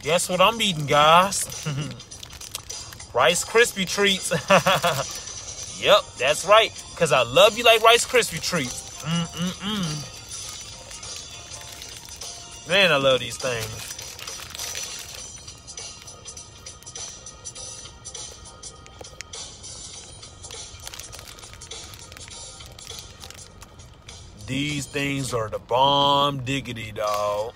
Guess what I'm eating, guys? Rice Krispie treats. Yep, that's right. Because I love you like Rice Krispie treats. Man, I love these things. These things are the bomb diggity, dog.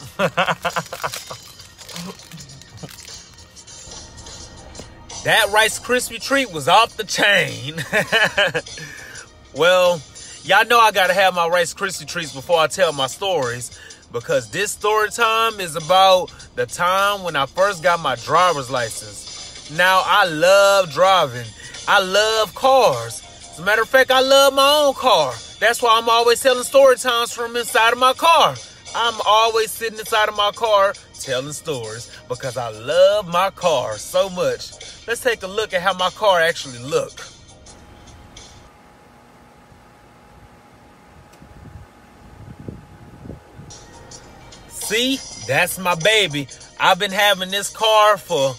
That Rice Krispie treat was off the chain. Well, y'all know I gotta have my Rice Krispie treats before I tell my stories, because this story time is about the time when I first got my driver's license. Now, I love driving. I love cars. As a matter of fact, I love my own car. That's why I'm always telling story times from inside of my car. I'm always sitting inside of my car telling stories because I love my car so much. Let's take a look at how my car actually looks. See, that's my baby. I've been having this car for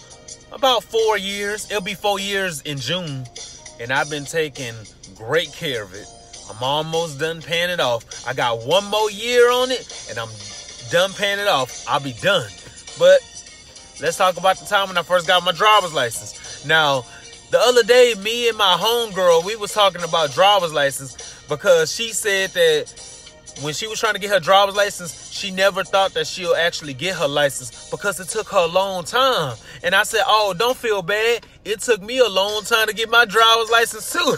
about 4 years. It'll be 4 years in June. And I've been taking great care of it. I'm almost done paying it off. I got 1 more year on it, and I'm done paying it off. I'll be done. But let's talk about the time when I first got my driver's license. Now, the other day, me and my homegirl, we was talking about driver's license because she said that when she was trying to get her driver's license, she never thought that she'll actually get her license because it took her a long time. And I said, oh, don't feel bad. It took me a long time to get my driver's license too.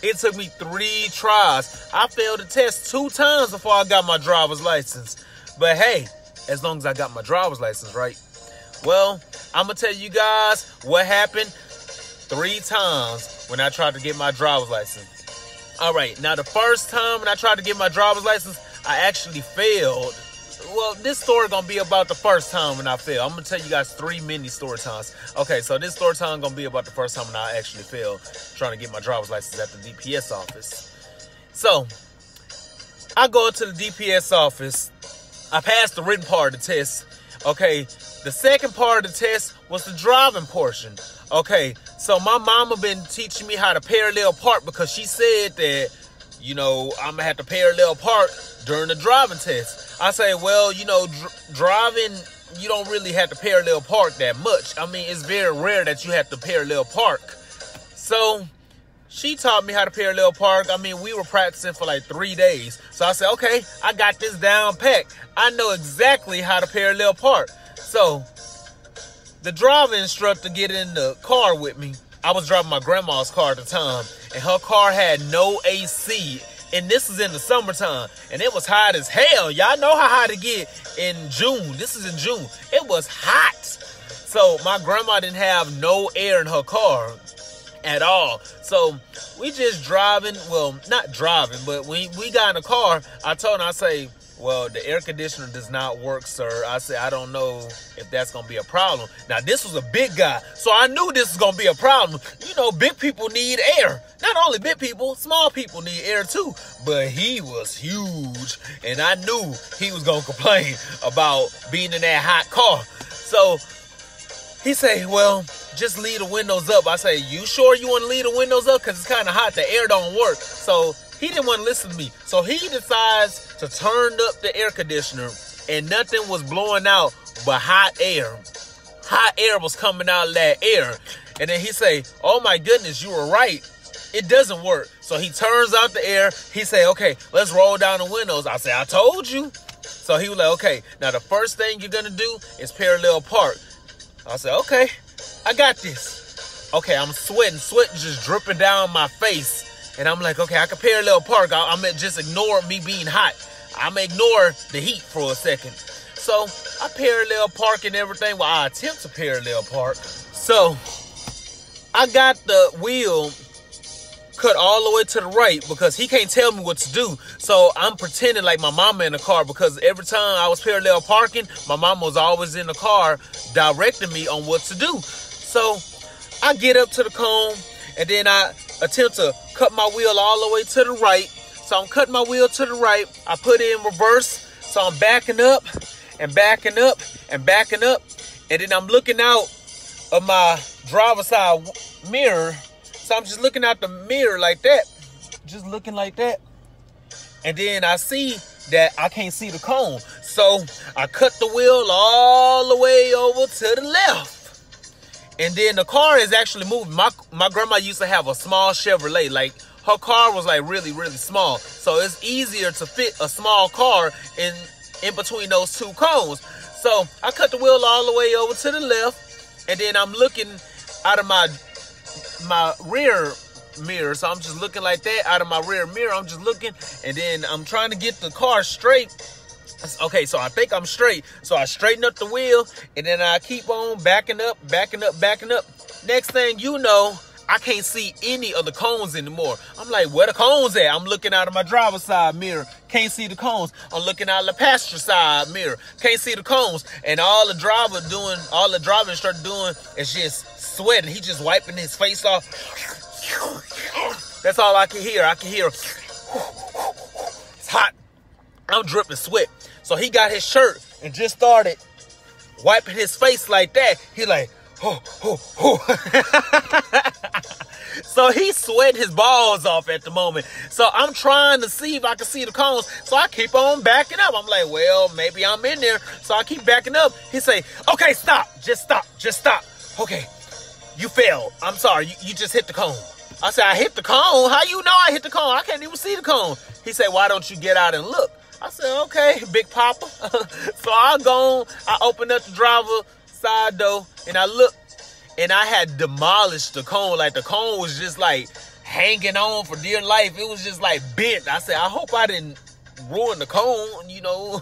It took me 3 tries. I failed the test 2 times before I got my driver's license. But hey, as long as I got my driver's license, right? Well, I'm going to tell you guys what happened 3 times when I tried to get my driver's license. All right, now the first time when I tried to get my driver's license, I actually failed. Well, this story gonna be about the first time when I failed. I'm gonna tell you guys 3 mini story times. Okay, so this story time gonna be about the first time when I actually failed trying to get my driver's license at the DPS office. So, I go to the DPS office. I passed the written part of the test. Okay, the second part of the test was the driving portion. Okay, so my mama been teaching me how to parallel park because she said that, you know, I'm gonna have to parallel park during the driving test. I say, well, you know, driving, you don't really have to parallel park that much. I mean, it's very rare that you have to parallel park. So she taught me how to parallel park. I mean, we were practicing for like 3 days. So I said, okay, I got this down pat. I know exactly how to parallel park. So the driving instructor get in the car with me. I was driving my grandma's car at the time, and her car had no AC. And this is in the summertime, and it was hot as hell. Y'all know how hot it get in June. This is in June. It was hot. So my grandma didn't have no air in her car at all. So we just driving. Well, not driving, but when we got in the car, I told her, I say, well, the air conditioner does not work, sir. I said, I don't know if that's going to be a problem. Now, this was a big guy, so I knew this was going to be a problem. You know, big people need air. Not only big people, small people need air too. But he was huge, and I knew he was going to complain about being in that hot car. So he said, well, just leave the windows up. I say, you sure you want to leave the windows up? Because it's kind of hot. The air don't work. So he didn't want to listen to me. So he decides to turn up the air conditioner, and nothing was blowing out but hot air. Hot air was coming out of that air. And then he say, oh my goodness, you were right. It doesn't work. So he turns out the air. He say, okay, let's roll down the windows. I say, I told you. So he was like, okay, now the first thing you're going to do is parallel park. I said, okay, I got this. Okay, I'm sweating. Sweat just dripping down my face. And I'm like, okay, I can parallel park. I'm going to just ignore me being hot. I'm going to ignore the heat for a second. So I parallel park and everything. Well, I attempt to parallel park. So I got the wheel cut all the way to the right because he can't tell me what to do. So I'm pretending like my mama in the car, because every time I was parallel parking, my mama was always in the car directing me on what to do. So I get up to the cone, and then I attempt to cut my wheel all the way to the right. So I'm cutting my wheel to the right. I put it in reverse. So I'm backing up and backing up and backing up. And then I'm looking out of my driver's side mirror. So I'm just looking out the mirror like that. Just looking like that. And then I see that I can't see the cone. So I cut the wheel all the way over to the left. And then the car is actually moving. My grandma used to have a small Chevrolet. Like, her car was like really, really small. So it's easier to fit a small car in between those two cones. So I cut the wheel all the way over to the left. And then I'm looking out of my rear mirror. So I'm just looking like that out of my rear mirror. I'm just looking. And then I'm trying to get the car straight. Okay, so I think I'm straight. So I straighten up the wheel, and then I keep on backing up. Next thing you know, I can't see any of the cones anymore. I'm like, where the cones at? I'm looking out of my driver's side mirror. Can't see the cones. I'm looking out of the passenger side mirror. Can't see the cones. And all the driver instructor doing is just sweating. He just wiping his face off. That's all I can hear. I can hear, it's hot. I'm dripping sweat. So he got his shirt and just started wiping his face like that. He like, So he's sweating his balls off at the moment. So I'm trying to see if I can see the cones. So I keep on backing up. I'm like, well, maybe I'm in there. So I keep backing up. He say, okay, stop. Just stop. Okay, you failed. I'm sorry. You just hit the cone. I said, I hit the cone? How you know I hit the cone? I can't even see the cone. He said, why don't you get out and look? I said, okay, Big Papa. So I opened up the driver's side door, and I looked, and I had demolished the cone. Like, the cone was just, like, hanging on for dear life. It was just, like, bent. I said, I hope I didn't ruin the cone, you know.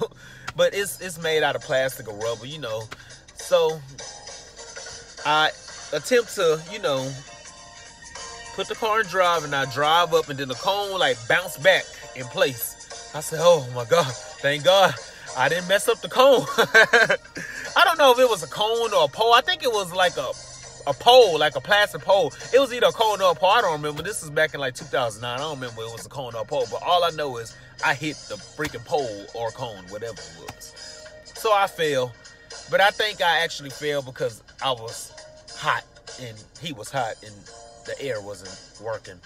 But it's made out of plastic or rubber, you know. So I attempt to, you know, put the car in drive, and I drive up, and then the cone, like, bounced back in place. I said, oh my God, thank God I didn't mess up the cone. I don't know if it was a cone or a pole. I think it was like a pole, like a plastic pole. It was either a cone or a pole. I don't remember. This is back in like 2009. I don't remember if it was a cone or a pole. But all I know is I hit the freaking pole or cone, whatever it was. So I failed. But I think I actually failed because I was hot and he was hot and the air wasn't working.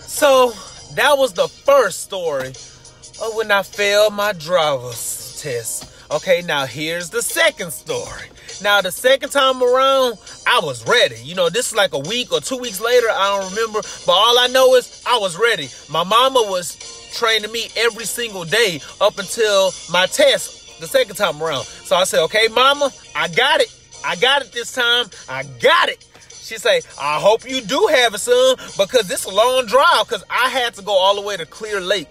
So that was the first story of when I failed my driver's test. Okay, now here's the second story. Now, the second time around, I was ready. You know, this is like a week or 2 weeks later. I don't remember. But all I know is I was ready. My mama was training me every single day up until my test the second time around. So I said, okay, mama, I got it. I got it this time. I got it. She say, I hope you do have it, son, because this is a long drive, because I had to go all the way to Clear Lake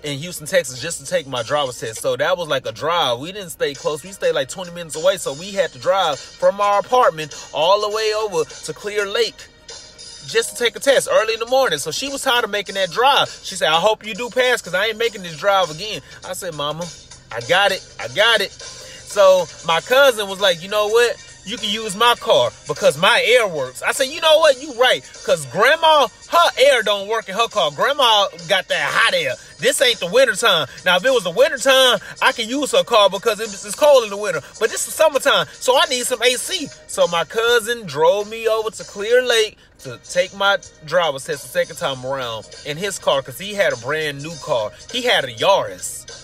in Houston, Texas, just to take my driver's test. So that was like a drive. We didn't stay close. We stayed like 20 minutes away, so we had to drive from our apartment all the way over to Clear Lake just to take a test early in the morning. So she was tired of making that drive. She said, I hope you do pass, because I ain't making this drive again. I said, mama, I got it. I got it. So my cousin was like, you know what? You can use my car because my air works. I said, you know what? You right. Because grandma, her air don't work in her car. Grandma got that hot air. This ain't the winter time. Now, if it was the winter time, I can use her car because it's cold in the winter. But this is summertime, so I need some AC. So my cousin drove me over to Clear Lake to take my driver's test the second time around in his car because he had a brand new car. He had a Yaris.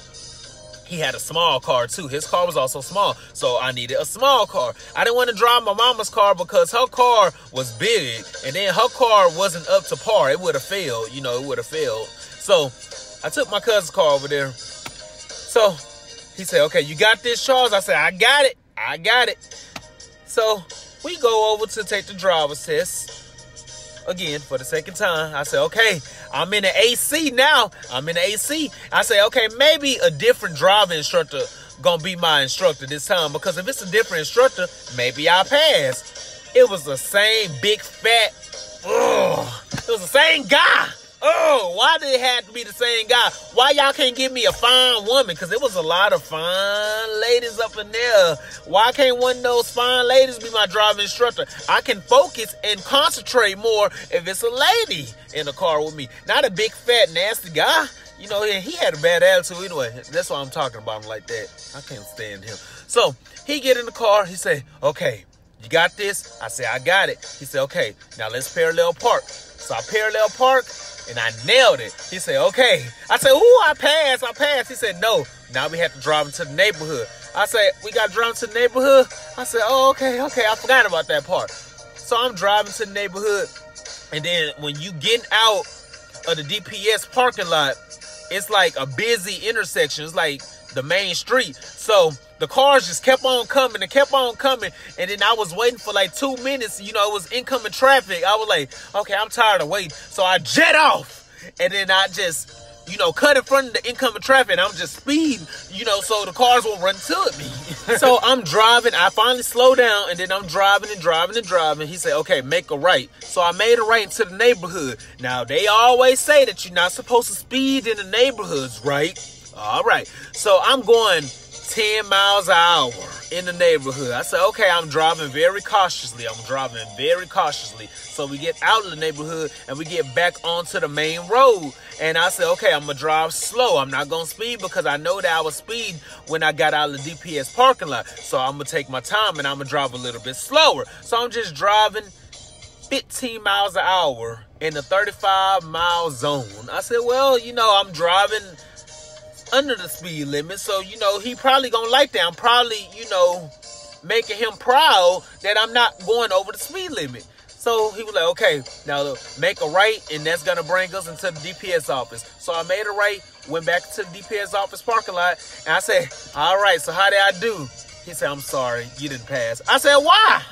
He had a small car too. His car was also small, so I needed a small car. I didn't want to drive my mama's car because her car was big, and then her car wasn't up to par. It would have failed, you know, it would have failed. So I took my cousin's car over there. So he said, okay, you got this, Charles? I said, I got it. I got it. So we go over to take the driver's test again for the second time. I said, okay, I'm in the AC now. I'm in the AC. I say, okay, maybe a different driving instructor gonna be my instructor this time, because if it's a different instructor, maybe I'll pass. It was the same big fat, it was the same guy. Oh, why did it have to be the same guy? Why y'all can't give me a fine woman? Because there was a lot of fine ladies up in there. Why can't one of those fine ladies be my driving instructor? I can focus and concentrate more if it's a lady in the car with me. Not a big, fat, nasty guy. You know, he had a bad attitude anyway. That's why I'm talking about him like that. I can't stand him. So He get in the car. He say, okay, you got this? I say, I got it. He said, okay, now let's parallel park. So I parallel park, and I nailed it. He said, okay. I said, ooh, I passed. He said, no, now we have to drive into the neighborhood. I said, we got to drive into the neighborhood? I said, oh, okay, I forgot about that part. So I'm driving to the neighborhood, and then when you get out of the DPS parking lot, it's like a busy intersection. It's like the main street. So the cars just kept on coming. And then I was waiting for like 2 minutes. You know, it was incoming traffic. I was like, okay, I'm tired of waiting. So I jet off. And then I just, you know, cut in front of the incoming traffic. And I'm just speeding, you know, so the cars won't run to me. So I'm driving. I finally slow down. And then I'm driving. He said, okay, make a right. So I made a right into the neighborhood. Now, they always say that you're not supposed to speed in the neighborhoods, right? All right. So I'm going 10 miles an hour in the neighborhood. I said, okay, I'm driving very cautiously. So we get out of the neighborhood and we get back onto the main road. And I said, okay, I'm going to drive slow. I'm not going to speed because I know that I was speeding when I got out of the DPS parking lot. So I'm going to take my time and I'm going to drive a little bit slower. So I'm just driving 15 miles an hour in the 35-mile zone. I said, well, you know, I'm driving under the speed limit, so, you know, he probably gonna like that. I'm probably, you know, making him proud that I'm not going over the speed limit. So he was like, okay, now make a right, and that's gonna bring us into the DPS office. So I made a right, went back to the DPS office parking lot, and I said, all right, so how did I do? He said, I'm sorry, you didn't pass. I said, why?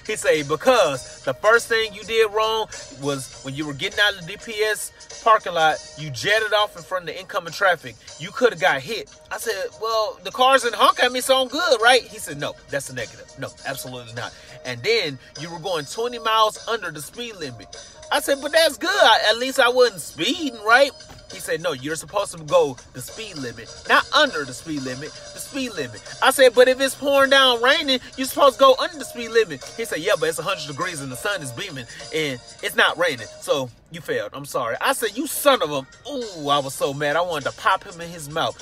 He said, because the first thing you did wrong was when you were getting out of the DPS parking lot, you jetted off in front of the incoming traffic. You could have got hit. I said, well, the cars didn't honk at me, so I'm good, right? He said, no, that's a negative. No, absolutely not. And then you were going 20 miles under the speed limit. I said, but that's good. At least I wasn't speeding, right? He said, no, you're supposed to go the speed limit, not under the speed limit, the speed limit. I said, but if it's pouring down raining, you're supposed to go under the speed limit. He said, yeah, but it's 100 degrees and the sun is beaming and it's not raining. So you failed. I'm sorry. I said, you son of a... Ooh, I was so mad. I wanted to pop him in his mouth.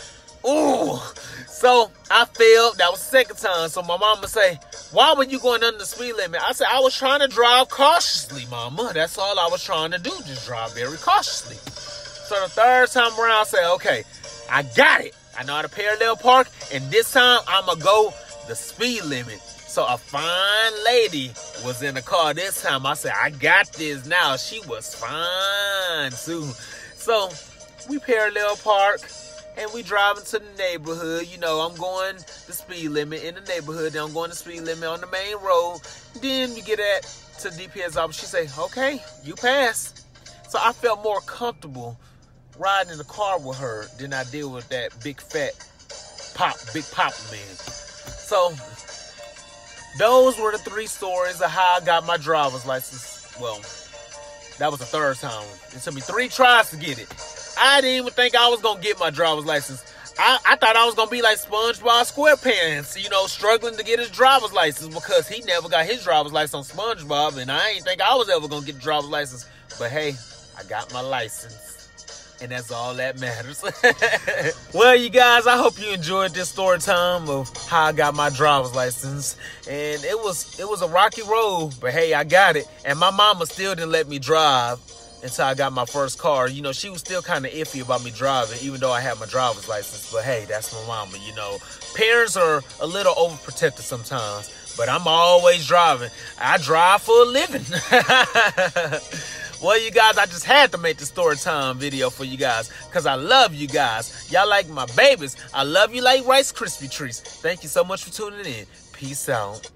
Ooh. So I failed. That was the second time. So my mama say, why were you going under the speed limit? I said, I was trying to drive cautiously, mama. That's all I was trying to do. Just drive very cautiously. So the third time around, I said, okay, I got it. I know how to parallel park, and this time I'm going to go the speed limit. So a fine lady was in the car this time. I said, I got this now. She was fine, too. So we parallel park, and we driving to the neighborhood. You know, I'm going the speed limit in the neighborhood. Then I'm going the speed limit on the main road. Then we get to DPS office. She say, okay, you passed. So I felt more comfortable riding in the car with her than I did with that big pop man. So those were the 3 stories of how I got my driver's license. Well, that was the third time. It took me 3 tries to get it. I didn't even think I was gonna get my driver's license. I thought I was gonna be like SpongeBob SquarePants, you know, struggling to get his driver's license because he never got his driver's license on SpongeBob, and I ain't think I was ever gonna get the driver's license. But hey, I got my license. And that's all that matters. Well, you guys, I hope you enjoyed this story time of how I got my driver's license. And it was a rocky road, but hey, I got it. And my mama still didn't let me drive until I got my first car. You know, she was still kind of iffy about me driving, even though I had my driver's license. But hey, that's my mama, you know. Parents are a little overprotective sometimes, but I'm always driving. I drive for a living. Well, you guys, I just had to make the story time video for you guys because I love you guys. Y'all like my babies. I love you like Rice Krispie treats. Thank you so much for tuning in. Peace out.